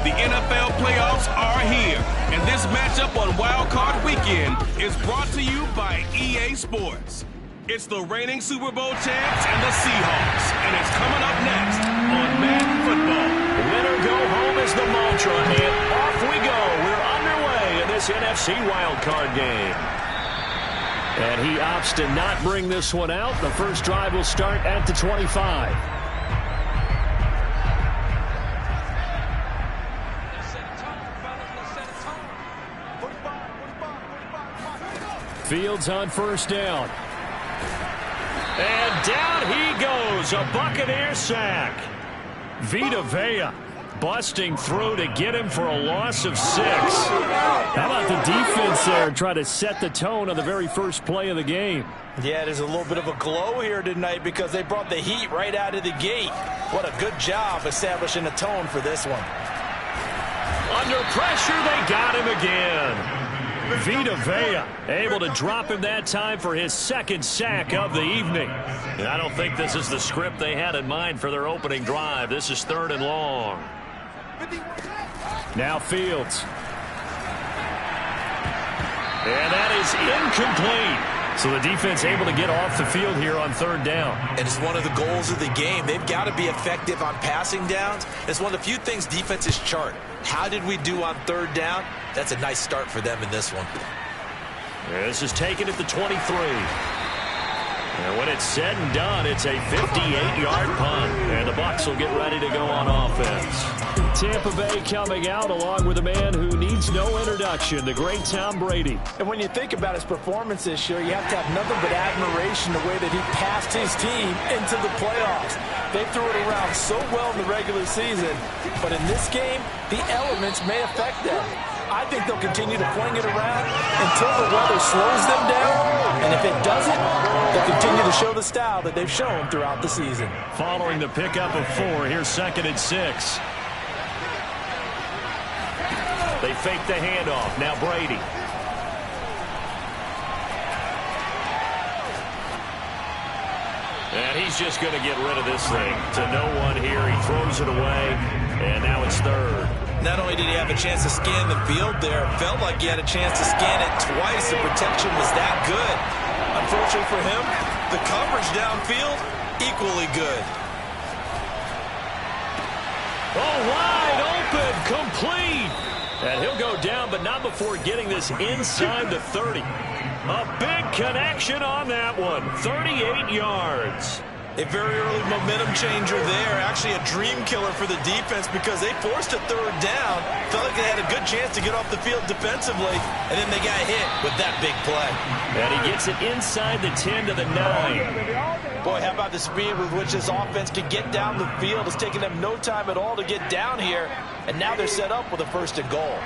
The NFL playoffs are here, and this matchup on Wild Card Weekend is brought to you by EA Sports. It's the reigning Super Bowl champs and the Seahawks, and it's coming up next on Madden Football. Win or go home is the mantra, and off we go. We're underway in this NFC Wild Card game. And he opts to not bring this one out. The first drive will start at the 25. Fields on first down. And down he goes. A Buccaneer sack. Vita Vea busting through to get him for a loss of 6. How about the defense there trying to set the tone on the very first play of the game? Yeah, there's a little bit of a glow here tonight because they brought the heat right out of the gate. What a good job establishing a tone for this one. Under pressure, they got him again. Vita Vea able to drop him that time for his second sack of the evening. And I don't think this is the script they had in mind for their opening drive. This is 3rd and long. Now Fields. And that is incomplete. So the defense able to get off the field here on 3rd down. And it's one of the goals of the game. They've got to be effective on passing downs. It's one of the few things defenses chart. How did we do on 3rd down? That's a nice start for them in this one. This is taken at the 23. And when it's said and done, it's a 58-yard punt. And the Bucs will get ready to go on offense. Tampa Bay coming out along with a man who needs no introduction, the great Tom Brady. And when you think about his performance this year, you have to have nothing but admiration the way that he passed his team into the playoffs. They threw it around so well in the regular season, but in this game, the elements may affect them. I think they'll continue to fling it around until the weather slows them down. And if it doesn't, they'll continue to show the style that they've shown throughout the season. Following the pickup of 4, here's 2nd and 6. They fake the handoff. Now Brady. And he's just going to get rid of this thing to no one here. He throws it away, and now it's 3rd. Not only did he have a chance to scan the field there, it felt like he had a chance to scan it twice. The protection was that good. Unfortunately for him, the coverage downfield, equally good. Oh, wide open, complete. And he'll go down, but not before getting this inside the 30. A big connection on that one, 38 yards. A very early momentum changer there. Actually a dream killer for the defense because they forced a 3rd down. Felt like they had a good chance to get off the field defensively, and then they got hit with that big play. And he gets it inside the 10 to the 9. Boy, how about the speed with which this offense can get down the field? It's taken them no time at all to get down here, and now they're set up with a 1st and goal.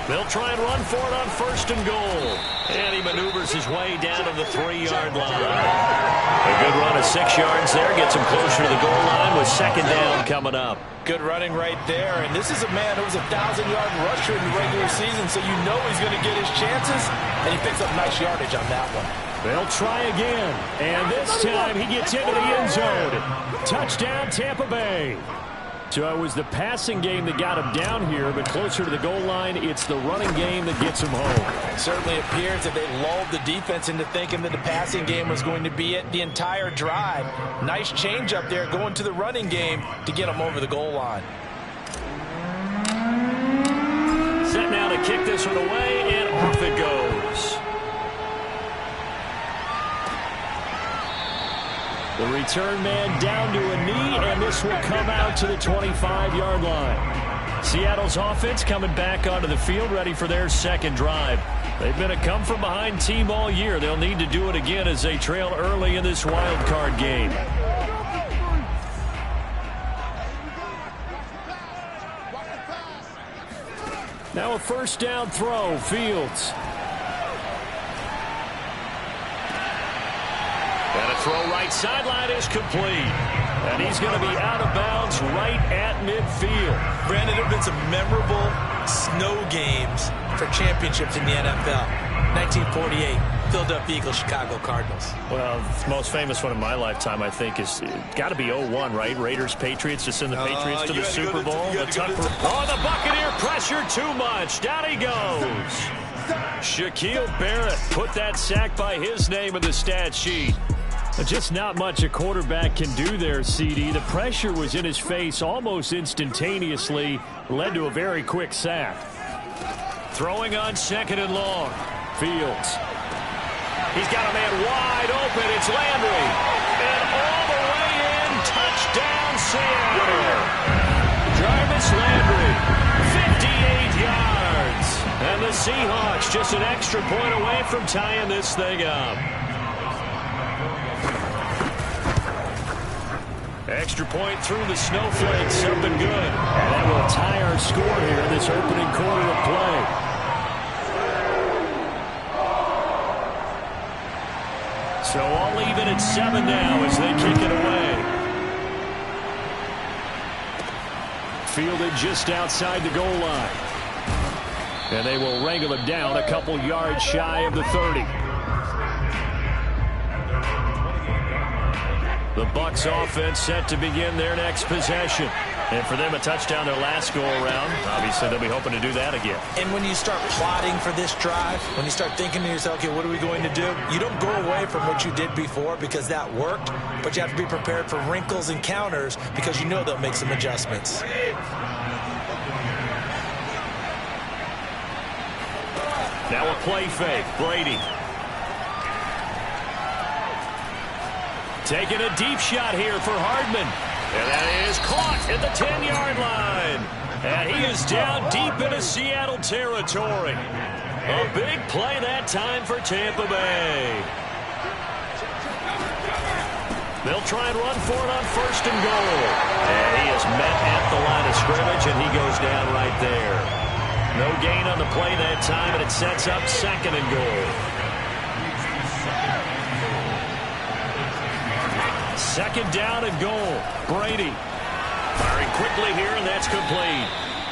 They'll try and run for it on 1st and goal. And he maneuvers his way down to the 3-yard line. A good run of 6 yards there. Gets him closer to the goal line with 2nd down coming up. Good running right there. And this is a man who was a 1,000-yard rusher in the regular season, so you know he's going to get his chances. And he picks up nice yardage on that one. They'll try again. And this time he gets into the end zone. Touchdown, Tampa Bay. So it was the passing game that got him down here, but closer to the goal line, it's the running game that gets him home. It certainly appears that they lulled the defense into thinking that the passing game was going to be it the entire drive. Nice change up there going to the running game to get them over the goal line. Set now to kick this one away, and off it goes. The return man down to a knee, and this will come out to the 25-yard line. Seattle's offense coming back onto the field, ready for their 2nd drive. They've been a come-from-behind team all year. They'll need to do it again as they trail early in this wild card game. Now a 1st down throw, Fields. And a throw right sideline is complete. And he's going to be out of bounds right at midfield. Brandon, there have been some memorable snow games for championships in the NFL. 1948, Philadelphia Eagles, Chicago Cardinals. Well, the most famous one in my lifetime, I think, is got to be 0-1, right? Raiders, Patriots, to send the Patriots to the Super Bowl. The Buccaneer pressure too much. Down he goes. Shaquille Barrett put that sack by his name in the stat sheet. Just not much a quarterback can do there, CD. The pressure was in his face almost instantaneously, led to a very quick sack. Throwing on 2nd and long. Fields. He's got a man wide open. It's Landry. And all the way in. Touchdown, Seattle. Jarvis Landry. 58 yards. And the Seahawks just an extra point away from tying this thing up. Extra point through the snowflakes. Something good. And that will tie our score here in this opening quarter of play. So all even at 7 now as they kick it away. Fielded just outside the goal line. And they will wrangle him down a couple yards shy of the 30. The Bucs offense set to begin their next possession. And for them, a touchdown their last go-around. Obviously, they'll be hoping to do that again. And when you start plotting for this drive, when you start thinking to yourself, okay, what are we going to do? You don't go away from what you did before because that worked, but you have to be prepared for wrinkles and counters because you know they'll make some adjustments. Now a play fake. Brady. Taking a deep shot here for Hardman. And that is caught at the 10-yard line. And he is down deep into Seattle territory. A big play that time for Tampa Bay. They'll try and run for it on 1st and goal. And he is met at the line of scrimmage, and he goes down right there. No gain on the play that time, and it sets up 2nd and goal. 2nd down and goal. Brady firing quickly here, and that's complete.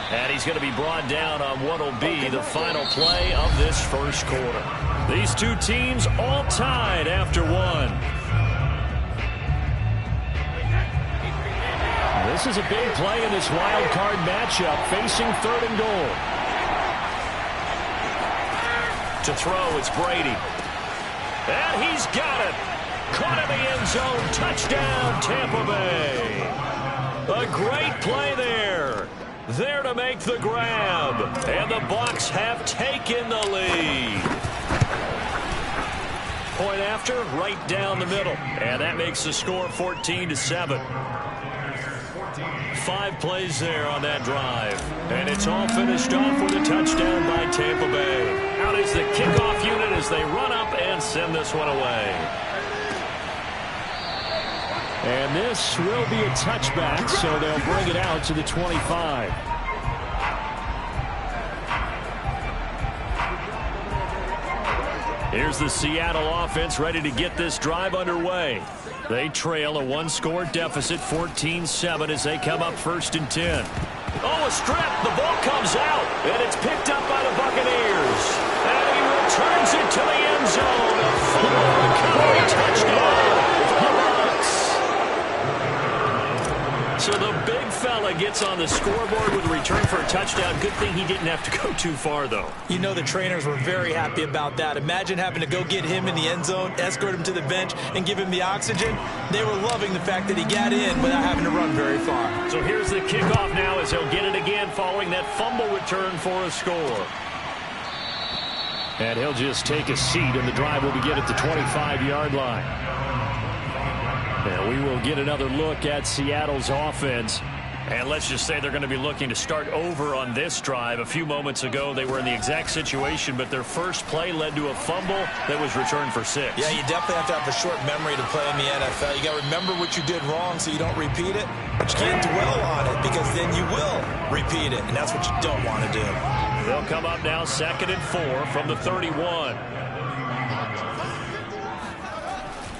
And he's going to be brought down on what will be the final play of this first quarter. These two teams all tied after 1. This is a big play in this wild card matchup, facing 3rd and goal. To throw, it's Brady. And he's got it. Caught in the end zone. Touchdown, Tampa Bay. A great play there. There to make the grab. And the Bucs have taken the lead. Point after, right down the middle. And that makes the score 14-7. 5 plays there on that drive. And it's all finished off with a touchdown by Tampa Bay. Out is the kickoff unit as they run up and send this one away. And this will be a touchback, so they'll bring it out to the 25. Here's the Seattle offense ready to get this drive underway. They trail a 1-score deficit, 14-7, as they come up 1st and 10. Oh, a strip. The ball comes out, and it's picked up by the Buccaneers. And he returns it to the end zone. A fumble recovery touchdown. So the big fella gets on the scoreboard with a return for a touchdown. Good thing he didn't have to go too far, though. You know the trainers were very happy about that. Imagine having to go get him in the end zone, escort him to the bench, and give him the oxygen. They were loving the fact that he got in without having to run very far. So here's the kickoff now as he'll get it again following that fumble return for a score. And he'll just take a seat, and the drive will begin at the 25-yard line. And we will get another look at Seattle's offense. And let's just say they're going to be looking to start over on this drive. A few moments ago, they were in the exact situation, but their first play led to a fumble that was returned for 6. Yeah, you definitely have to have a short memory to play in the NFL. You got to remember what you did wrong so you don't repeat it. But you can't dwell on it because then you will repeat it, and that's what you don't want to do. They'll come up now 2nd and 4 from the 31.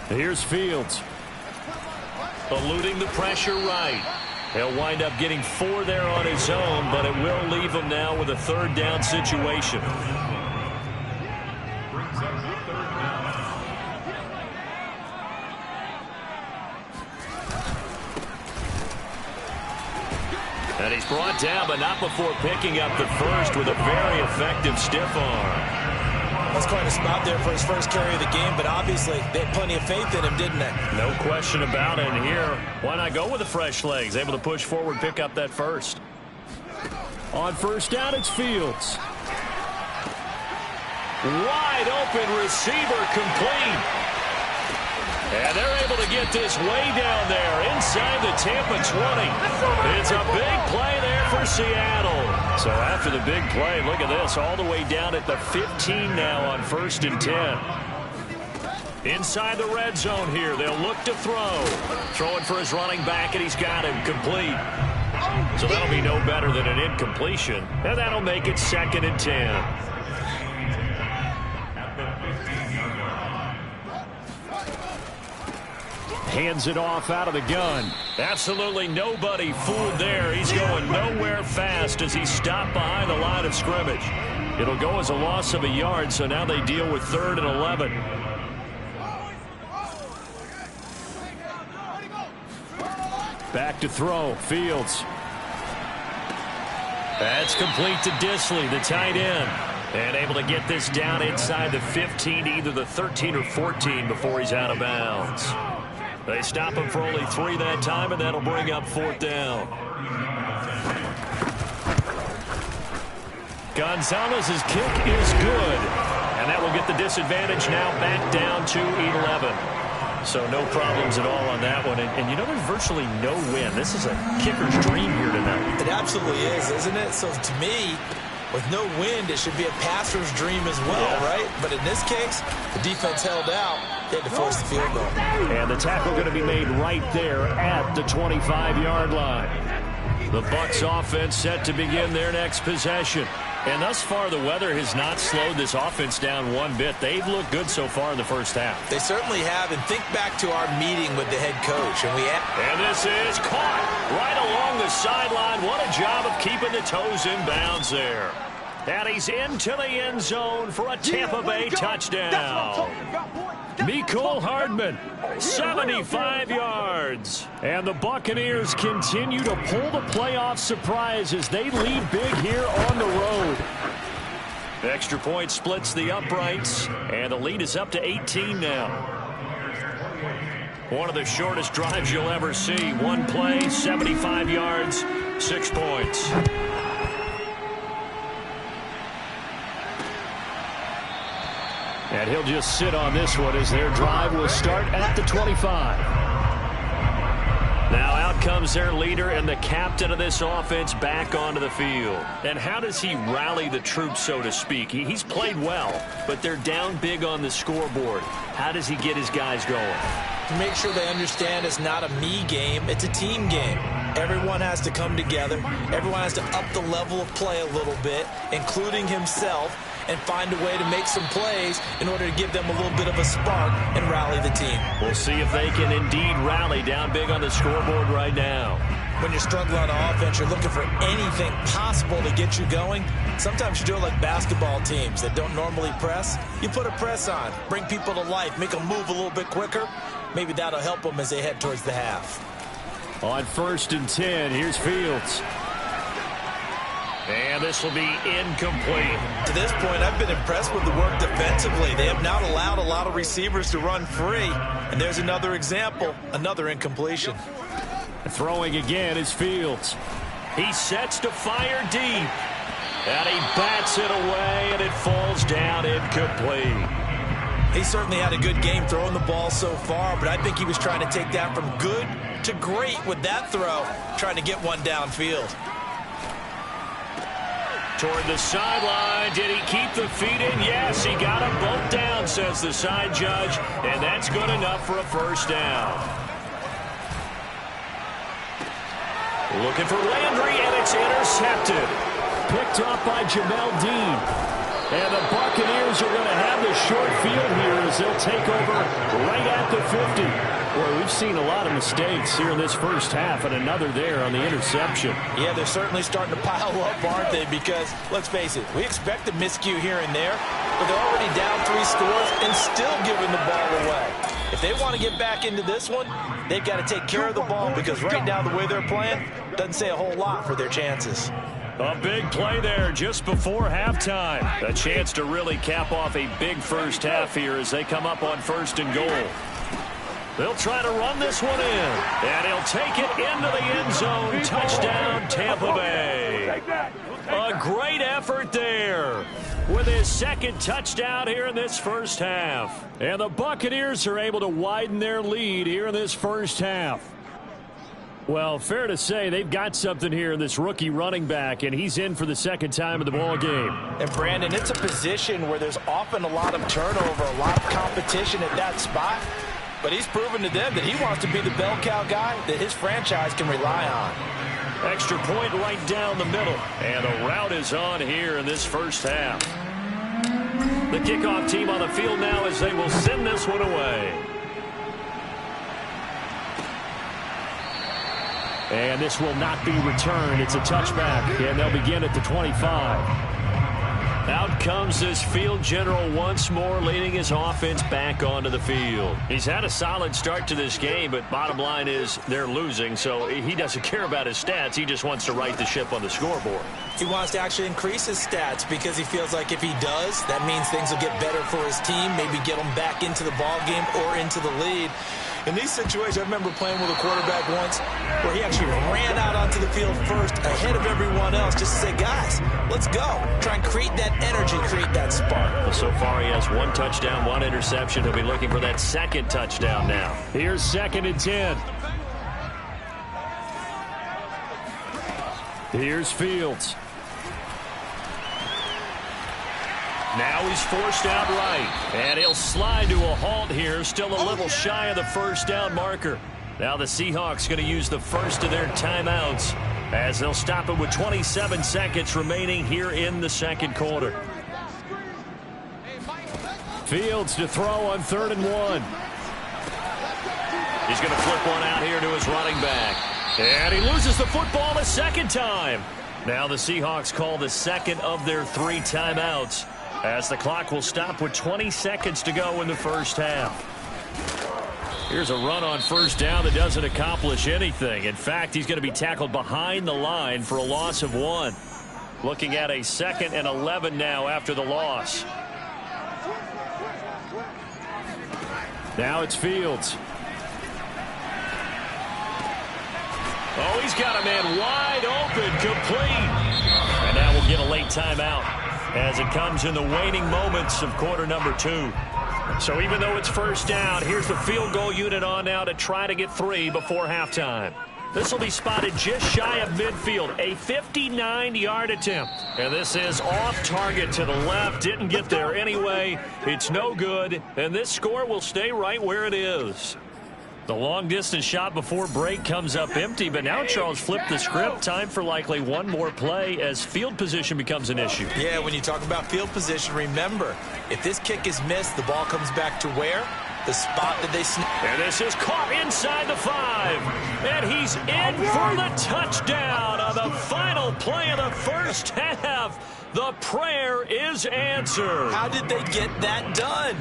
Here's Fields. Eluding the pressure right. He'll wind up getting 4 there on his own, but it will leave him now with a 3rd down situation. And he's brought down, but not before picking up the first with a very effective stiff arm. That's quite a spot there for his first carry of the game, but obviously they had plenty of faith in him, didn't they? No question about it. And here, why not go with the fresh legs? Able to push forward, pick up that first. On first down, it's Fields. Wide open receiver, complete. And they're able to get this way down there inside the Tampa 20. It's a big play there for Seattle. So after the big play, look at this, all the way down at the 15 now on 1st and 10. Inside the red zone here, they'll look to throw. Throwing for his running back, and he's got him complete. So that'll be no better than an incompletion, and that'll make it 2nd and 10. Hands it off out of the gun. Absolutely nobody fooled there. He's going nowhere fast as he's stopped behind the line of scrimmage. It'll go as a loss of a yard, so now they deal with 3rd and 11. Back to throw. Fields. That's complete to Disley, the tight end. And able to get this down inside the 15, either the 13 or 14 before he's out of bounds. They stop him for only 3 that time, and that'll bring up 4th down. Gonzalez's kick is good. And that will get the disadvantage now back down to 11. So no problems at all on that one. And you know, there's virtually no win. This is a kicker's dream here tonight. It absolutely is, isn't it? So to me, with no wind, it should be a passer's dream as well, right? But in this case, the defense held out. They had to force the field goal. And the tackle going to be made right there at the 25-yard line. The Bucs offense set to begin their next possession. And thus far, the weather has not slowed this offense down one bit. They've looked good so far in the first half. They certainly have. And think back to our meeting with the head coach. And this is caught right along the sideline. What a job of keeping the toes in bounds there. And he's into the end zone for a Tampa Bay touchdown. Mecole Hardman, 75 yards. And the Buccaneers continue to pull the playoff surprise as they lead big here on the road. Extra point splits the uprights, and the lead is up to 18 now. One of the shortest drives you'll ever see. One play, 75 yards, 6 points. And he'll just sit on this one as their drive will start at the 25. Now out comes their leader and the captain of this offense back onto the field. And how does he rally the troops, so to speak? He's played well, but they're down big on the scoreboard. How does he get his guys going? To make sure they understand it's not a me game, it's a team game. Everyone has to come together. Everyone has to up the level of play a little bit, including himself, and find a way to make some plays in order to give them a little bit of a spark and rally the team. We'll see if they can indeed rally down big on the scoreboard right now. When you're struggling on offense, you're looking for anything possible to get you going. Sometimes you do it like basketball teams that don't normally press. You put a press on, bring people to life, make them move a little bit quicker. Maybe that'll help them as they head towards the half. On 1st and 10, here's Fields. And this will be incomplete. To this point, I've been impressed with the work defensively. They have not allowed a lot of receivers to run free. And there's another example, another incompletion. Throwing again is Fields. He sets to fire deep. And he bats it away, and it falls down incomplete. He certainly had a good game throwing the ball so far, but I think he was trying to take that from good to great with that throw, trying to get one downfield. Toward the sideline. Did he keep the feet in? Yes, he got them both down, says the side judge, and that's good enough for a first down. Looking for Landry, and it's intercepted. Picked up by Jamel Dean. And the Buccaneers are going to have the short field here as they'll take over right at the 50. Boy, we've seen a lot of mistakes here in this first half, and another there on the interception. Yeah, they're certainly starting to pile up, aren't they? Because, let's face it, we expect a miscue here and there, but they're already down 3 scores and still giving the ball away. If they want to get back into this one, they've got to take care of the ball, because right now the way they're playing doesn't say a whole lot for their chances. A big play there just before halftime. A chance to really cap off a big first half here as they come up on 1st and goal. They'll try to run this one in, and he'll take it into the end zone. Touchdown, Tampa Bay. A great effort there with his 2nd touchdown here in this first half. And the Buccaneers are able to widen their lead here in this first half. Well, fair to say they've got something here in this rookie running back, and he's in for the 2nd time of the ball game. And Brandon, it's a position where there's often a lot of turnover, a lot of competition at that spot. But he's proven to them that he wants to be the bell cow guy that his franchise can rely on. Extra point right down the middle. And the route is on here in this first half. The kickoff team on the field now as they will send this one away. And this will not be returned. It's a touchback, and they'll begin at the 25. Out comes this field general once more, leading his offense back onto the field. He's had a solid start to this game, but bottom line is they're losing, so he doesn't care about his stats. He just wants to right the ship on the scoreboard. He wants to actually increase his stats because he feels like if he does, that means things will get better for his team, maybe get them back into the ball game or into the lead. In these situations, I remember playing with a quarterback once where he actually ran out onto the field first ahead of everyone else just to say, guys, let's go. Try and create that energy, create that spark. Well, so far he has 1 touchdown, 1 interception. He'll be looking for that 2nd touchdown now. Here's 2nd and 10. Here's Fields. Now he's forced out right, and he'll slide to a halt here, still a little shy of the 1st down marker. Now the Seahawks going to use the first of their timeouts as they'll stop it with 27 seconds remaining here in the 2nd quarter. Fields to throw on 3rd and 1. He's going to flip one out here to his running back, and he loses the football a 2nd time. Now the Seahawks call the 2nd of their 3 timeouts, as the clock will stop with 20 seconds to go in the first half. Here's a run on 1st down that doesn't accomplish anything. In fact, he's going to be tackled behind the line for a loss of 1. Looking at a 2nd and 11 now after the loss. Now it's Fields. Oh, he's got a man wide open, complete. And now we'll get a late timeout as it comes in the waning moments of quarter number 2. So even though it's 1st down, here's the field goal unit on now to try to get 3 before halftime. This will be spotted just shy of midfield, a 59-yard attempt. And this is off target to the left, didn't get there anyway. It's no good, and this score will stay right where it is. The long-distance shot before break comes up empty, but now Charles flipped the script. Time for likely 1 more play as field position becomes an issue. Yeah, when you talk about field position, remember, if this kick is missed, the ball comes back to where? The spot that they snap. And this is caught inside the 5. And he's in for the touchdown on the final play of the first half. The prayer is answered. How did they get that done?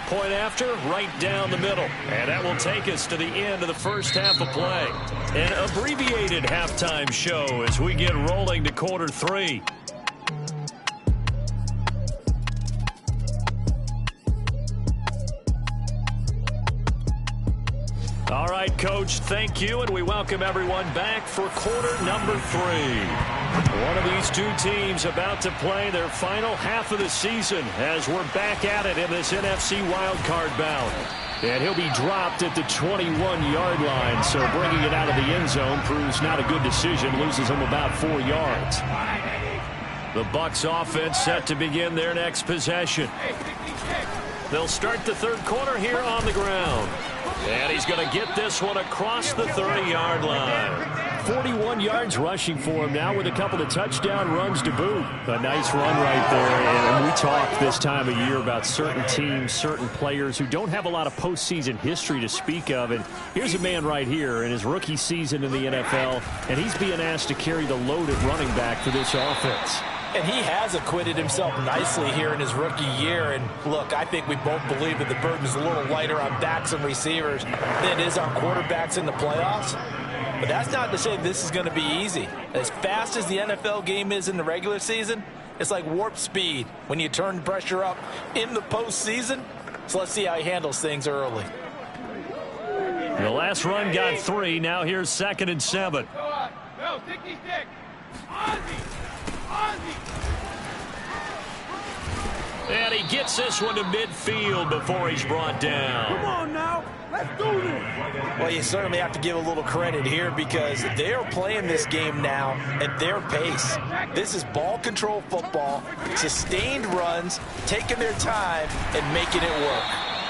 Point after, right down the middle. And that will take us to the end of the first half of play. An abbreviated halftime show as we get rolling to quarter 3. All right, Coach, thank you, and we welcome everyone back for quarter number 3. One of these 2 teams about to play their final half of the season as we're back at it in this NFC wildcard bout. And he'll be dropped at the 21-yard line, so bringing it out of the end zone proves not a good decision, loses him about 4 yards. The Bucs offense set to begin their next possession. They'll start the 3rd quarter here on the ground. And he's going to get this one across the 30-yard line. 41 yards rushing for him now with a couple of touchdown runs to boot. A nice run right there. And we talk this time of year about certain teams, certain players who don't have a lot of postseason history to speak of. And here's a man right here in his rookie season in the NFL, and he's being asked to carry the load at running back for this offense. And he has acquitted himself nicely here in his rookie year. And look, I think we both believe that the burden is a little lighter on backs and receivers than it is on quarterbacks in the playoffs. But that's not to say this is going to be easy. As fast as the NFL game is in the regular season, it's like warp speed when you turn the pressure up in the postseason. So let's see how he handles things early. The last run got 3. Now here's 2nd and 7. No, sticky stick. And he gets this one to midfield before he's brought down. Come on now. Let's do this. Well, you certainly have to give a little credit here because they're playing this game now at their pace. This is ball control football, sustained runs, taking their time and making it work.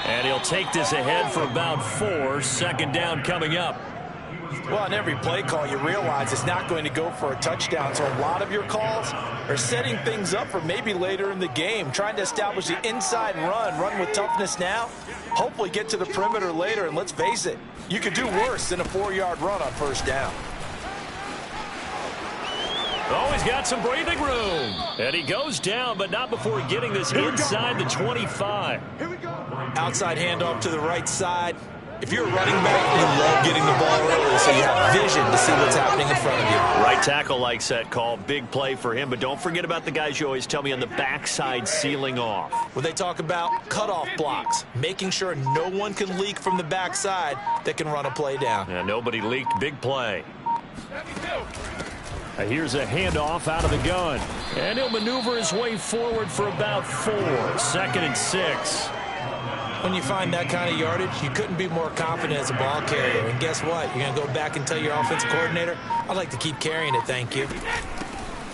And he'll take this ahead for about 4. 2nd down coming up. Well, on every play call, you realize it's not going to go for a touchdown. So a lot of your calls are setting things up for maybe later in the game, trying to establish the inside run with toughness now, hopefully get to the perimeter later. And let's face it, you could do worse than a 4-yard run on 1st down. Oh, he's got some breathing room. And he goes down, but not before getting this inside the 25. Here we go. Outside handoff to the right side. If you're a running back, you love getting the ball early so you have vision to see what's happening in front of you. Right tackle likes that call. Big play for him, but don't forget about the guys you always tell me on the backside sealing off. When they talk about cutoff blocks, making sure no one can leak from the backside that can run a play down. And nobody leaked. Big play. Here's a handoff out of the gun. And he'll maneuver his way forward for about 4. 2nd and 6. When you find that kind of yardage, you couldn't be more confident as a ball carrier. And guess what? You're going to go back and tell your offensive coordinator, I'd like to keep carrying it, thank you.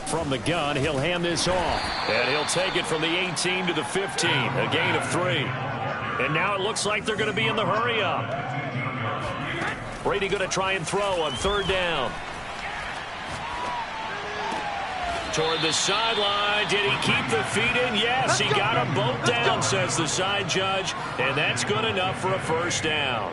From the gun, he'll hand this off. And he'll take it from the 18 to the 15. A gain of 3. And now it looks like they're going to be in the hurry-up. Brady going to try and throw on 3rd down. Toward the sideline. Did he keep the feet in? Yes, he got them both down, says the side judge. And that's good enough for a 1st down.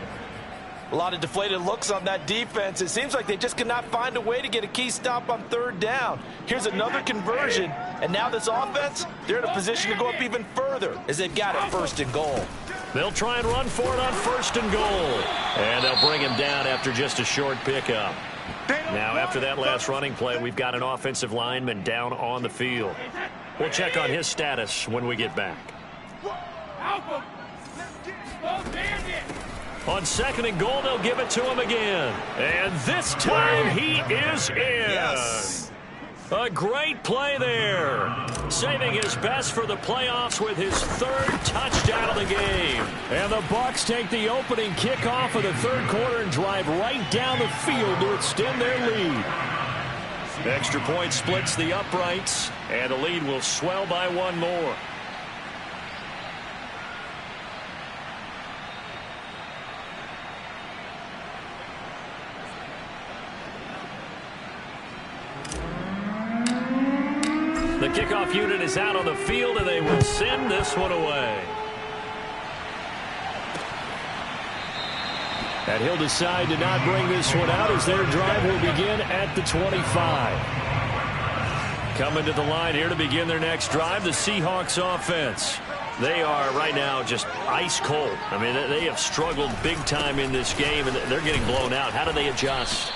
A lot of deflated looks on that defense. It seems like they just cannot find a way to get a key stop on 3rd down. Here's another conversion. And now this offense, they're in a position to go up even further as they've got it 1st and goal. They'll try and run for it on 1st and goal. And they'll bring him down after just a short pickup. Now, after that last running play, we've got an offensive lineman down on the field. We'll check on his status when we get back. On 2nd and goal, they'll give it to him again. And this time, he is in. Yes. A great play there. Saving his best for the playoffs with his 3rd touchdown of the game. And the Bucs take the opening kickoff of the 3rd quarter and drive right down the field to extend their lead. Extra point splits the uprights, and the lead will swell by 1 more. The kickoff unit is out on the field, and they will send this one away. And he'll decide to not bring this one out as their drive will begin at the 25. Coming to the line here to begin their next drive, the Seahawks offense. They are right now just ice cold. I mean, they have struggled big time in this game, and they're getting blown out. How do they adjust?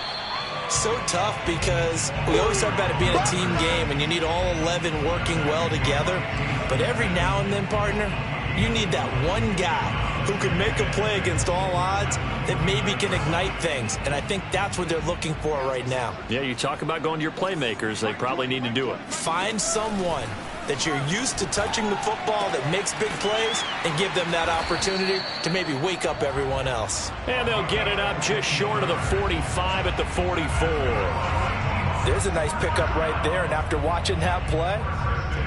So tough because we always talk about it being a team game and you need all 11 working well together. But every now and then, partner, you need that one guy who can make a play against all odds that maybe can ignite things. And I think that's what they're looking for right now. Yeah, you talk about going to your playmakers. They probably need to do it. Find someone that you're used to touching the football that makes big plays and give them that opportunity to maybe wake up everyone else. And they'll get it up just short of the 45 at the 44. There's a nice pickup right there, and after watching that play,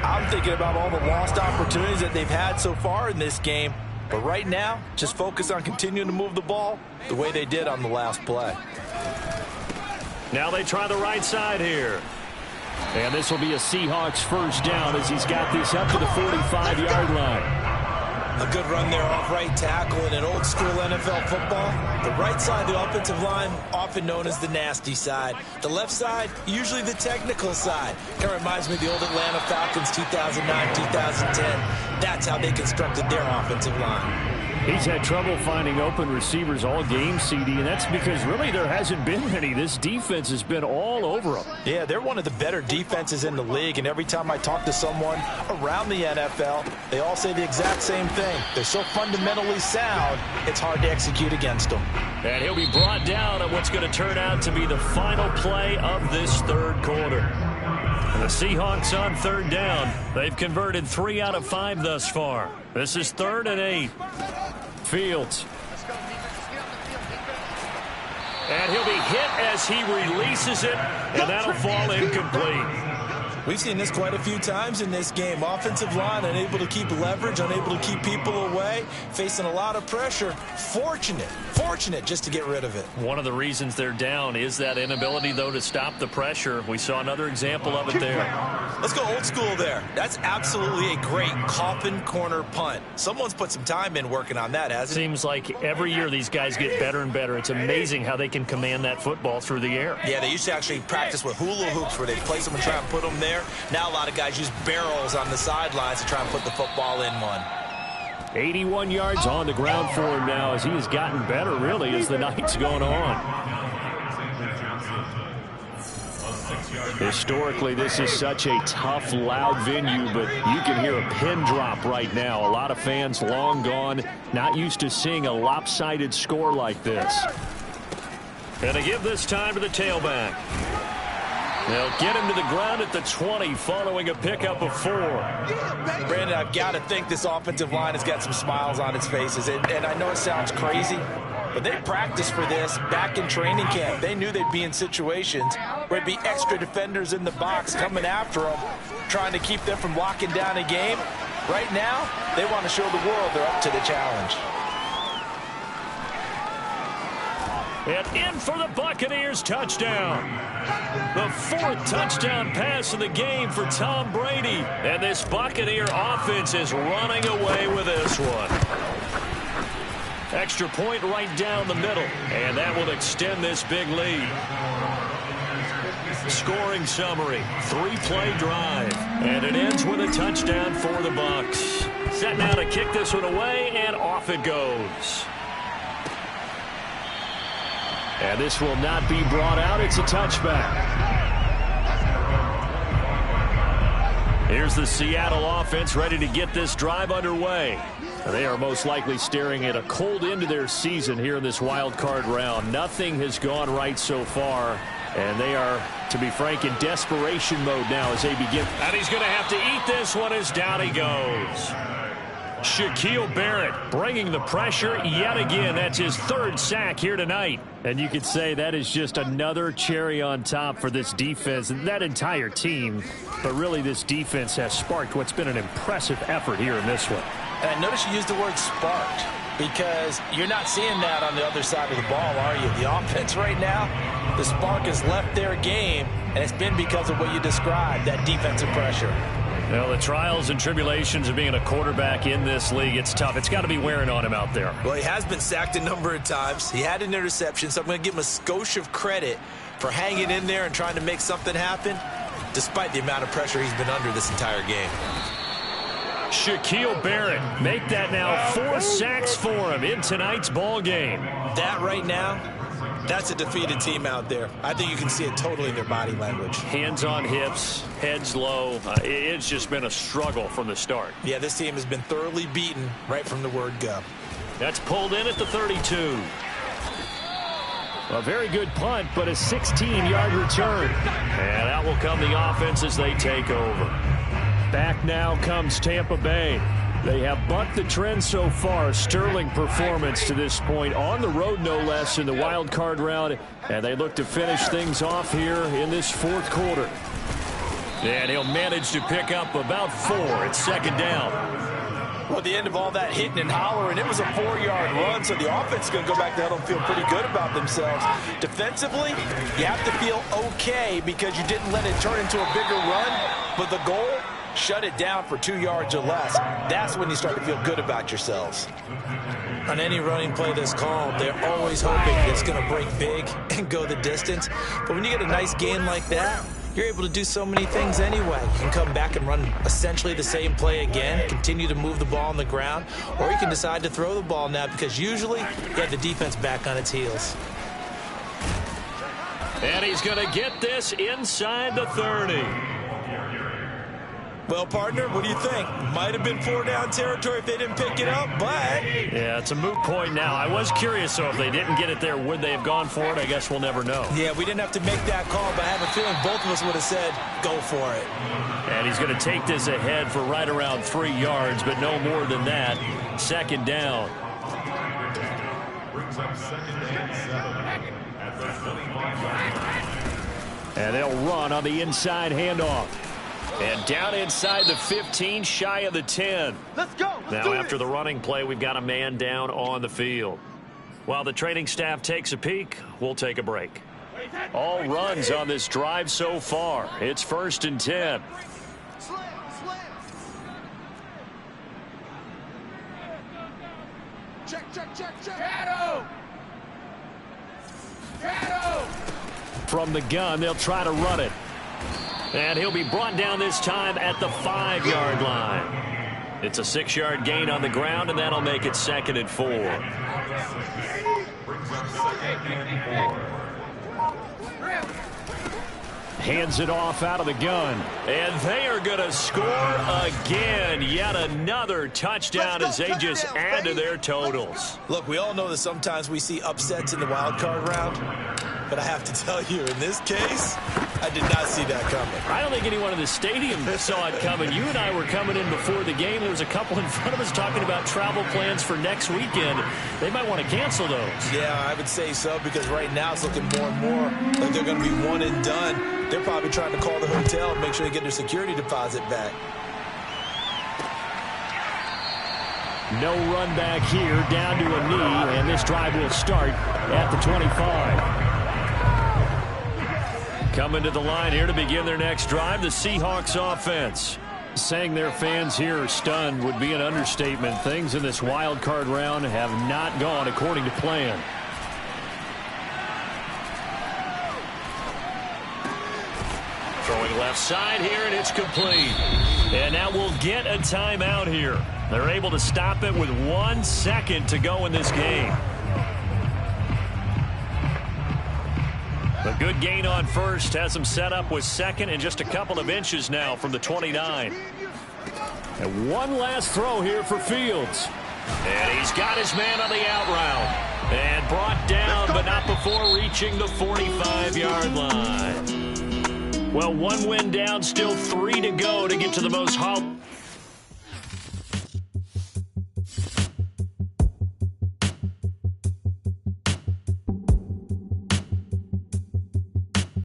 I'm thinking about all the lost opportunities that they've had so far in this game. But right now, just focus on continuing to move the ball the way they did on the last play. Now they try the right side here. And this will be a Seahawks 1st down as he's got this up to the 45-yard line. A good run there off right tackle in an old school NFL football. The right side of the offensive line, often known as the nasty side. The left side, usually the technical side. Kind of reminds me of the old Atlanta Falcons 2009, 2010. That's how they constructed their offensive line. He's had trouble finding open receivers all game, CD, and that's because really there hasn't been any. This defense has been all over them. Yeah, they're one of the better defenses in the league, and every time I talk to someone around the NFL, they all say the exact same thing. They're so fundamentally sound, it's hard to execute against them. And he'll be brought down at what's going to turn out to be the final play of this third quarter. And the Seahawks on third down. They've converted 3 out of 5 thus far. This is 3rd and 8. Fields. And he'll be hit as he releases it, and that'll fall incomplete. We've seen this quite a few times in this game. Offensive line unable to keep leverage, unable to keep people away, facing a lot of pressure. Fortunate just to get rid of it. One of the reasons they're down is that inability, though, to stop the pressure. We saw another example of it there. Let's go old school there. That's absolutely a great coffin corner punt. Someone's put some time in working on that, hasn't it? Seems like every year these guys get better and better. It's amazing how they can command that football through the air. Yeah, they used to actually practice with hula hoops where they place them and try and put them there. Now a lot of guys use barrels on the sidelines to try and put the football in one. 81 yards on the ground for him now as he has gotten better, really, as the night's gone on. Historically, this is such a tough, loud venue, but you can hear a pin drop right now. A lot of fans long gone, not used to seeing a lopsided score like this. And they give this time to the tailback. They'll get him to the ground at the 20 following a pickup of 4. Brandon, I've got to think this offensive line has got some smiles on its faces. And I know it sounds crazy, but they practiced for this back in training camp. They knew they'd be in situations where there'd be extra defenders in the box coming after them, trying to keep them from locking down a game. Right now, they want to show the world they're up to the challenge. And in for the Buccaneers touchdown. The 4th touchdown pass of the game for Tom Brady. And this Buccaneer offense is running away with this one. Extra point right down the middle. And that will extend this big lead. Scoring summary, 3-play drive. And it ends with a touchdown for the Bucs. Set now to kick this one away, and off it goes. And this will not be brought out. It's a touchback. Here's the Seattle offense ready to get this drive underway. They are most likely staring at a cold end to their season here in this wild card round. Nothing has gone right so far, and they are, to be frank, in desperation mode now as they begin. And he's going to have to eat this one as down he goes. Shaquille Barrett bringing the pressure yet again. That's his 3rd sack here tonight. And you could say that is just another cherry on top for this defense and that entire team. But really, this defense has sparked what's been an impressive effort here in this one. And I notice you used the word sparked because you're not seeing that on the other side of the ball, are you? The offense right now, the spark has left their game, and it's been because of what you described, that defensive pressure. Well, the trials and tribulations of being a quarterback in this league, it's tough. It's got to be wearing on him out there. Well, he has been sacked a number of times. He had an interception, so I'm going to give him a skosh of credit for hanging in there and trying to make something happen, despite the amount of pressure he's been under this entire game. Shaquille Barrett, make that now 4 sacks for him in tonight's ball game. That right now, that's a defeated team out there. I think you can see it totally in their body language. Hands on hips, heads low. It's just been a struggle from the start. Yeah, this team has been thoroughly beaten right from the word go. That's pulled in at the 32. A very good punt, but a 16-yard return. And out will come the offense as they take over. Back now comes Tampa Bay. They have bucked the trend so far. Sterling performance to this point on the road, no less, in the wild card round. And they look to finish things off here in this 4th quarter. And he'll manage to pick up about 4 at 2nd down. Well, at the end of all that hitting and hollering, it was a 4-yard run, so the offense is going to go back to huddle and feel pretty good about themselves. Defensively, you have to feel okay because you didn't let it turn into a bigger run, but the goal Shut it down for 2 yards or less. That's when you start to feel good about yourselves. On any running play that's called, they're always hoping it's going to break big and go the distance. But when you get a nice gain like that, you're able to do so many things anyway. You can come back and run essentially the same play again, continue to move the ball on the ground, or you can decide to throw the ball now because usually you have the defense back on its heels. And he's going to get this inside the 30. Well, partner, what do you think? Might have been 4-down territory if they didn't pick it up, but... Yeah, it's a moot point now. I was curious, so if they didn't get it there, would they have gone for it? I guess we'll never know. Yeah, we didn't have to make that call, but I have a feeling both of us would have said, go for it. And he's going to take this ahead for right around 3 yards, but no more than that. 2nd down. And they'll run on the inside handoff. And down inside the 15, shy of the 10. Let's go. Now, after the running play, we've got a man down on the field. While the training staff takes a peek, we'll take a break. All runs on this drive so far. It's 1st and 10. Check. Shadow. From the gun, they'll try to run it. And he'll be brought down this time at the 5-yard line. It's a 6-yard gain on the ground, and that'll make it 2nd and 4. Hands it off out of the gun. And they are going to score again. Yet another touchdown as they just add to their totals. Look, we all know that sometimes we see upsets in the wild card round. But I have to tell you, in this case, I did not see that coming. I don't think anyone in the stadium saw it coming. You and I were coming in before the game. There was a couple in front of us talking about travel plans for next weekend. They might want to cancel those. Yeah, I would say so, because right now it's looking more and more like they're going to be one and done. They're probably trying to call the hotel and make sure they get their security deposit back. No run back here, down to a knee, and this drive will start at the 25. Coming to the line here to begin their next drive, the Seahawks offense. Saying their fans here are stunned would be an understatement. Things in this wild card round have not gone according to plan. Throwing left side here, and it's complete. And now we'll get a timeout here. They're able to stop it with 1 second to go in this game. A good gain on first has them set up with 2nd and just a couple of inches now from the 29. And one last throw here for Fields. And he's got his man on the out route. And brought down, but not before reaching the 45-yard line. Well, 1 win down, still 3 to go to get to the most